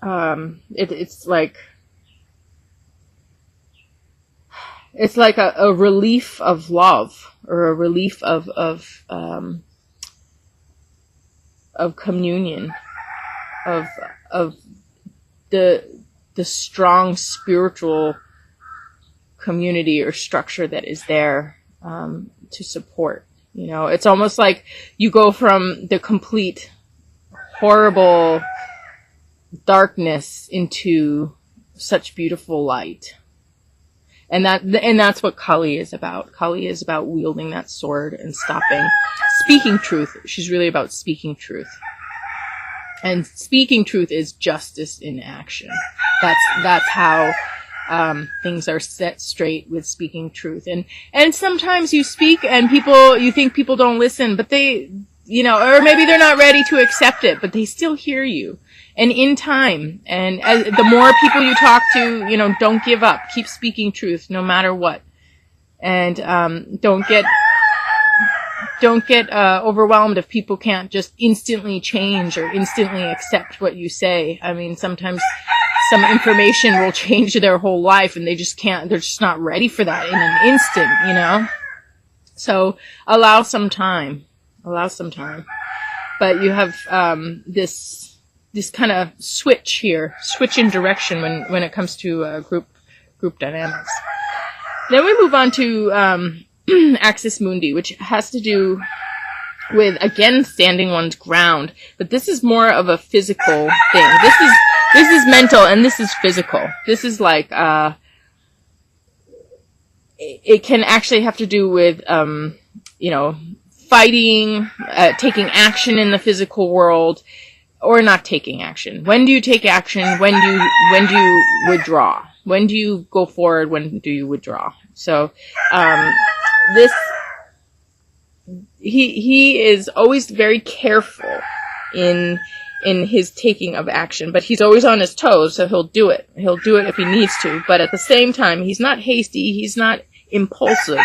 It's like a relief of love, or a relief of communion, of the strong spiritual community or structure that is there to support. You know, it's almost like you go from the complete horrible darkness into such beautiful light. And that's what Kali is about. Kali is about wielding that sword and speaking truth. She's really about speaking truth. And speaking truth is justice in action. That's how things are set straight with speaking truth. And sometimes you speak and you think people don't listen, but they, you know, or maybe they're not ready to accept it, but they still hear you. And in time, and the more people you talk to, you know, don't give up. Keep speaking truth no matter what. And don't get overwhelmed if people can't just instantly change or instantly accept what you say. I mean, sometimes some information will change their whole life and they just can't, they're just not ready for that in an instant, you know? So allow some time. But you have this kind of switch in direction when it comes to group dynamics. Then we move on to Axis Mundi, which has to do with, again, standing one's ground. But this is more of a physical thing. This is mental and this is physical. This is like, it can actually have to do with, you know, fighting, taking action in the physical world, or not taking action. When do you take action? When do you withdraw? When do you go forward? When do you withdraw? So, he is always very careful in his taking of action, but he's always on his toes, so he'll do it. He'll do it if he needs to, but at the same time, he's not hasty, he's not impulsive.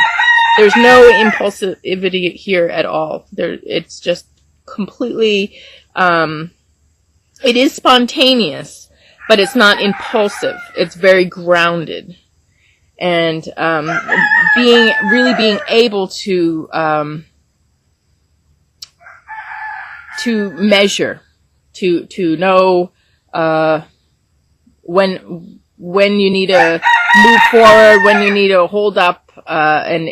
There's no impulsivity here at all. It's just completely, it is spontaneous, but it's not impulsive. It's very grounded. And being able to measure, to know when you need to move forward, when you need to hold up, and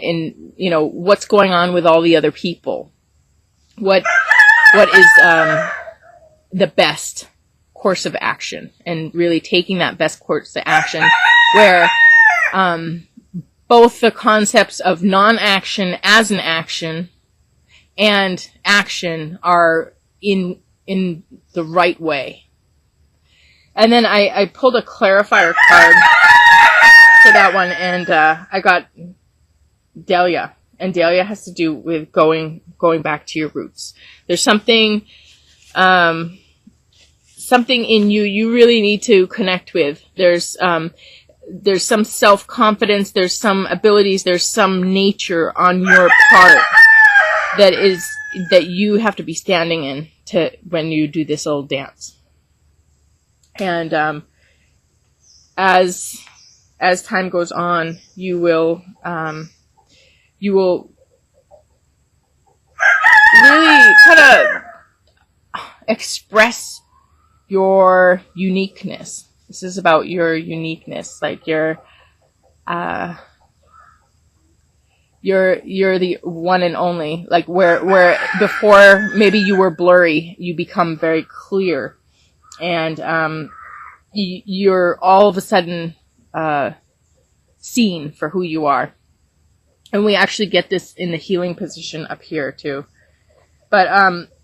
you know what's going on with all the other people. What is the best course of action, and really taking that best course of action where both the concepts of non-action as an action and action are in the right way. And then I pulled a clarifier card for that one, and I got Delia. And Delia has to do with going back to your roots. There's something in you really need to connect with. There's some self-confidence, there's some abilities, there's some nature on your part that you have to be standing in when you do this little dance. And as time goes on, you will really kind of express your uniqueness. This is about your uniqueness, like you're the one and only, like where before maybe you were blurry, you become very clear, and you're all of a sudden seen for who you are. And we actually get this in the healing position up here too. But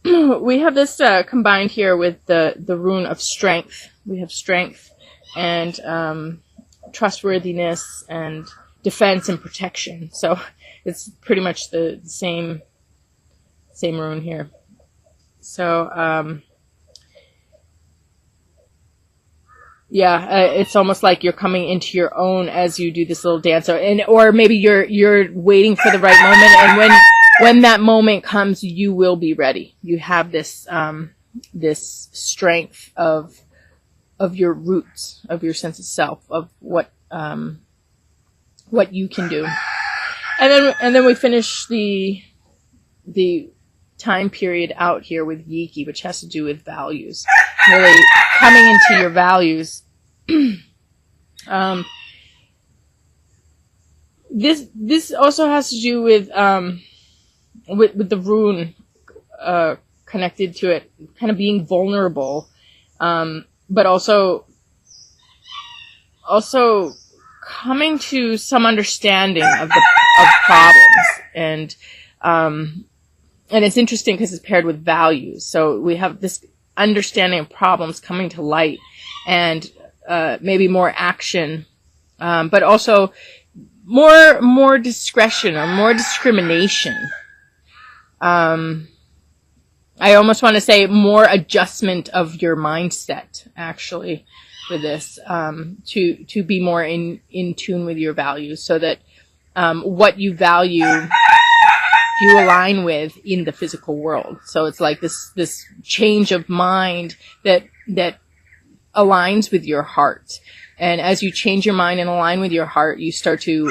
we have this combined here with the rune of strength. We have strength and trustworthiness and defense and protection. So it's pretty much the same rune here. So it's almost like you're coming into your own as you do this little dance, or maybe you're waiting for the right moment, and when that moment comes, you will be ready. You have this this strength of your roots, of your sense of self, of what you can do. And then we finish the time period out here with Yiki, which has to do with values. Really coming into your values. This also has to do with the rune connected to it, kind of being vulnerable, but also coming to some understanding of problems, and it's interesting because it's paired with values. So we have this understanding of problems coming to light, and maybe more action, but also more discretion or more discrimination. I almost want to say more adjustment of your mindset, actually, with this, to be more in tune with your values, so that what you value you align with in the physical world. So it's like this change of mind that aligns with your heart. And as you change your mind and align with your heart, you start to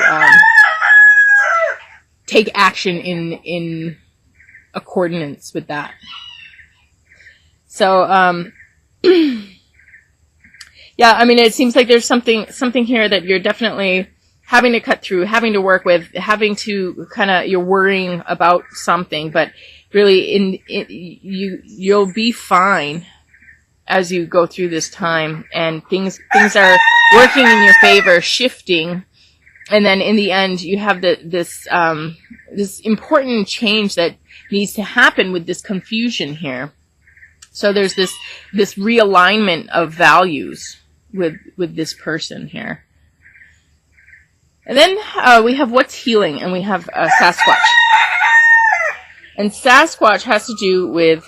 take action in accordance with that. So, yeah, I mean, it seems like there's something here that you're definitely having to cut through, having to work with, having to you're worrying about something, but really you'll be fine as you go through this time, and things are working in your favor, shifting, and then in the end you have this important change that needs to happen with this confusion here. So there's this realignment of values with this person here. And then we have what's healing, and we have Sasquatch. And Sasquatch has to do with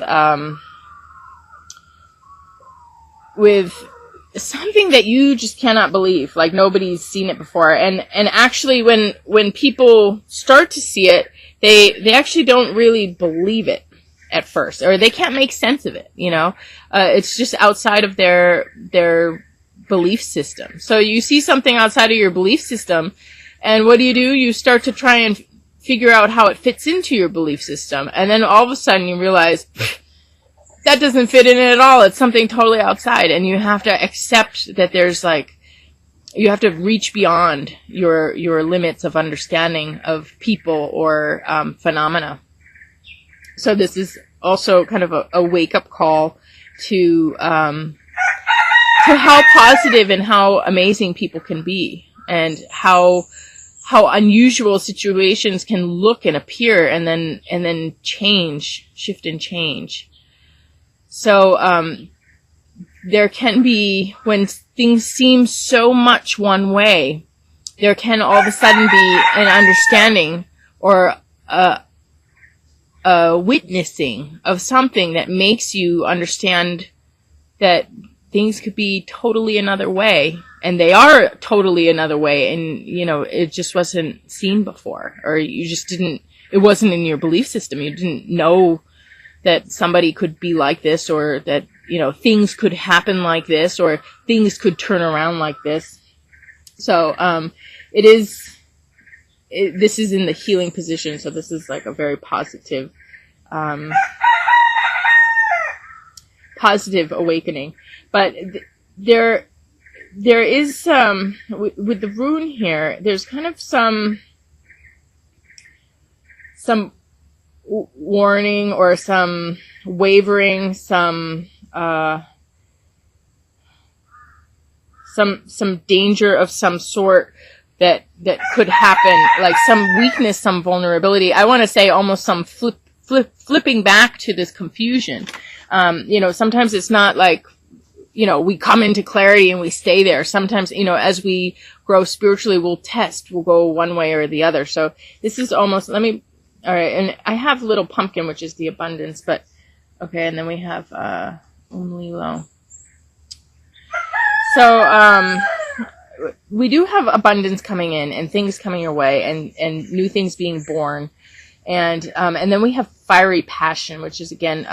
something that you just cannot believe, like nobody's seen it before. And actually when people start to see it, they actually don't really believe it at first, or they can't make sense of it, you know. It's just outside of their belief system. So you see something outside of your belief system, and what do? You start to try and figure out how it fits into your belief system, and then all of a sudden you realize that doesn't fit in it at all. It's something totally outside, and you have to accept that there's you have to reach beyond your limits of understanding of people or phenomena. So this is also kind of a wake-up call to how positive and how amazing people can be, and how unusual situations can look and appear, and then shift and change. So there can be, when things seem so much one way, there can all of a sudden be an understanding or a witnessing of something that makes you understand that things could be totally another way, and they are totally another way, and it just wasn't seen before, or you just didn't, it wasn't in your belief system. You didn't know that somebody could be like this, or that things could happen like this, or things could turn around like this. So this is in the healing position, so this is like a very positive awakening. But there is with the rune here, there's kind of some warning or some wavering, some danger of some sort that could happen, like some weakness, some vulnerability. I want to say almost some flipping back to this confusion. Sometimes it's not like, we come into clarity and we stay there. Sometimes, as we grow spiritually, we'll go one way or the other. So this is almost, all right. And I have Little Pumpkin, which is the abundance, but okay. And then we have, Lilo. So, we do have abundance coming in, and things coming your way, and new things being born. And then we have fiery passion, which is again,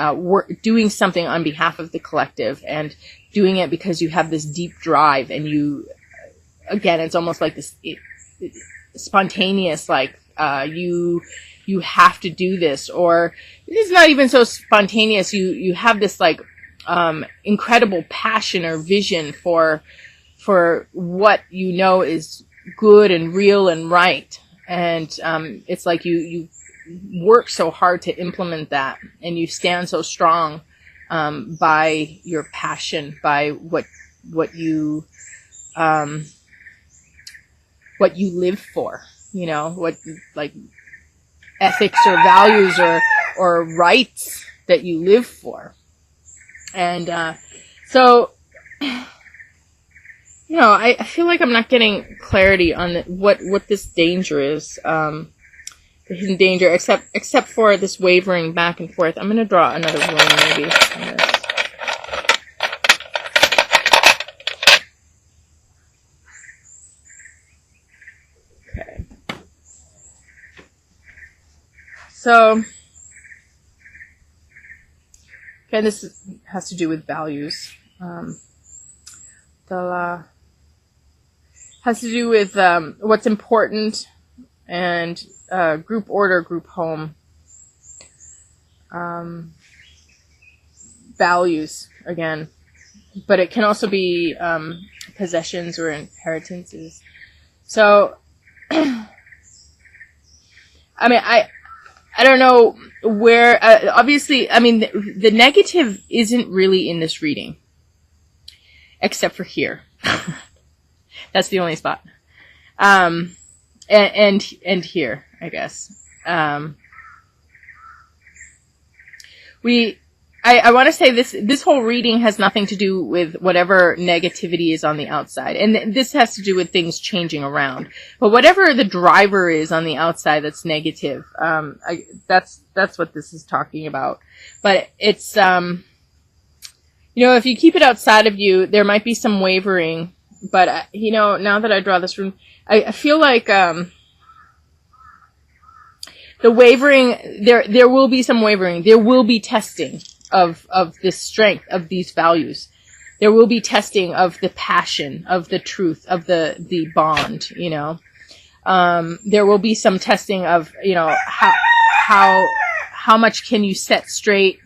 doing something on behalf of the collective and doing it because you have this deep drive, and again, it's almost like this spontaneous, like, you have to do this, or it's not even so spontaneous. You have this like, incredible passion or vision for what you know is good and real and right. And, it's like you work so hard to implement that, and you stand so strong, by your passion, by what you live for, what, like, ethics or values or rights that you live for. And, so, I feel like I'm not getting clarity on what this danger is, the hidden danger, except for this wavering back and forth. I'm going to draw another one maybe on this. Okay. So, okay, this has to do with values. Has to do with what's important, and group order, group home, values again, but it can also be possessions or inheritances. So, I mean, I don't know where. Obviously, I mean, the negative isn't really in this reading, except for here. That's the only spot. And here, I guess. I want to say this whole reading has nothing to do with whatever negativity is on the outside. And this has to do with things changing around. But whatever the driver is on the outside that's negative, that's what this is talking about. But it's, if you keep it outside of you, there might be some wavering. But, now that I draw this room, I feel like, the wavering, there will be some wavering. There will be testing of this strength, of these values. There will be testing of the passion, of the truth, of the bond, there will be some testing of, how much can you set straight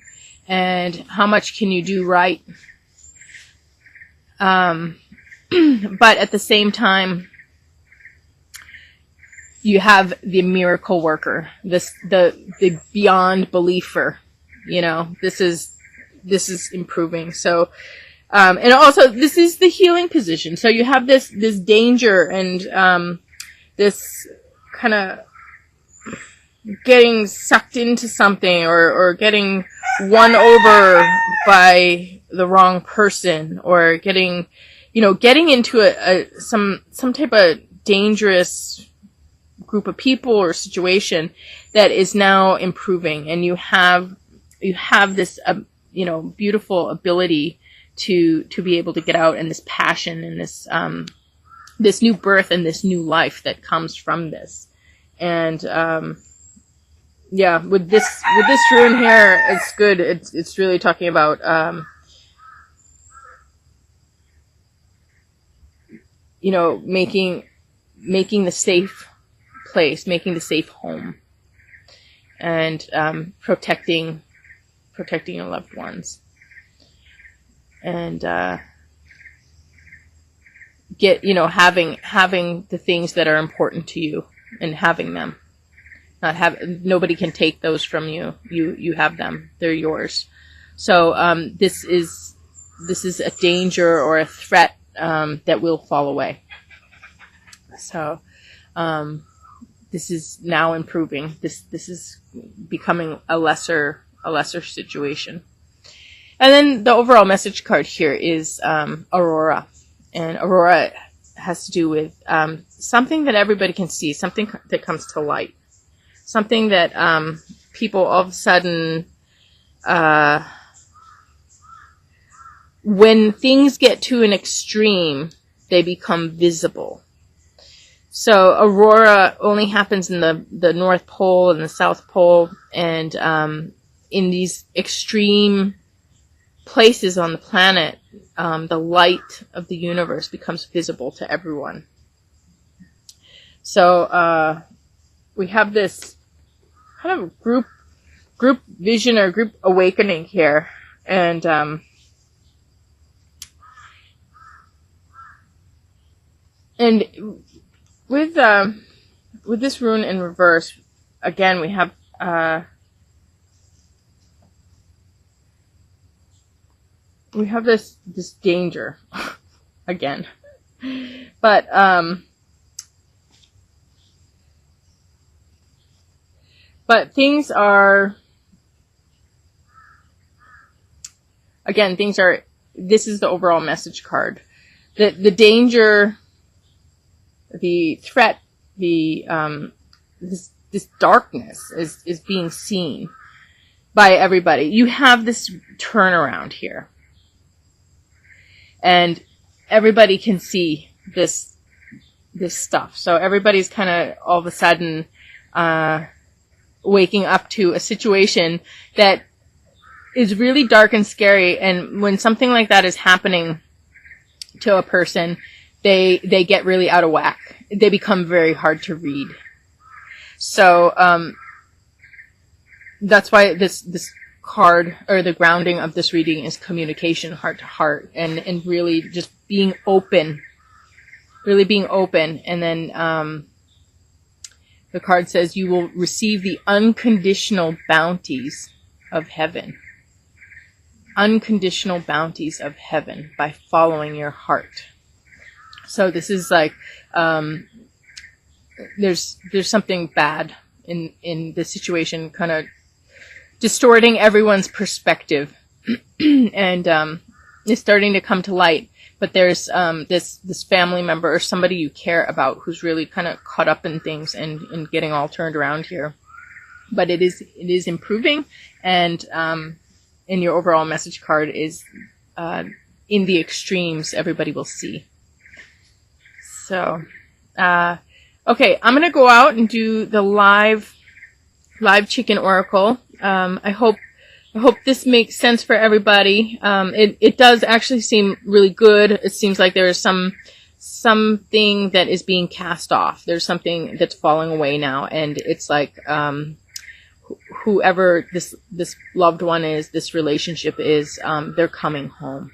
and how much can you do right. But at the same time, you have the miracle worker, the beyond believer, this is improving. So, and also this is the healing position. So you have this danger and, this kind of getting sucked into something or getting won over by the wrong person, or getting into some type of dangerous group of people or situation that is now improving, and you have this beautiful ability to be able to get out, and this passion and this new birth and this new life that comes from this. And with this rune here, it's good. It's really talking about making the safe place, making the safe home, and protecting your loved ones, and having the things that are important to you, and having them. Nobody can take those from you. You have them. They're yours. So this is a danger or a threat that will fall away. So this is now improving. This is becoming a lesser situation. And then the overall message card here is Aurora. And Aurora has to do with something that everybody can see, something that comes to light, something that people all of a sudden, when things get to an extreme, they become visible. So aurora only happens in the North Pole and the South Pole, and in these extreme places on the planet, the light of the universe becomes visible to everyone. So we have this kind of group vision or group awakening here, and with this rune in reverse, again we have this danger again, but things are, again, this is the overall message card. The danger, the threat, this darkness is being seen by everybody. You have this turnaround here, and everybody can see this stuff. So everybody's kind of all of a sudden waking up to a situation that is really dark and scary. And when something like that is happening to a person, they get really out of whack. They become very hard to read. So that's why this card, or the grounding of this reading, is communication, heart to heart, and really just being open. Really being open. And then the card says you will receive the unconditional bounties of heaven. Unconditional bounties of heaven by following your heart. So this is like, there's something bad in this situation, kind of distorting everyone's perspective, and it's starting to come to light. But there's this family member or somebody you care about who's really kind of caught up in things and getting all turned around here. But it is improving, and in your overall message card is in the extremes everybody will see. So okay, I'm gonna go out and do the live chicken oracle. I hope this makes sense for everybody. It does actually seem really good. It seems like there is something that is being cast off. There's something that's falling away now, and it's like whoever this loved one is, this relationship is, they're coming home.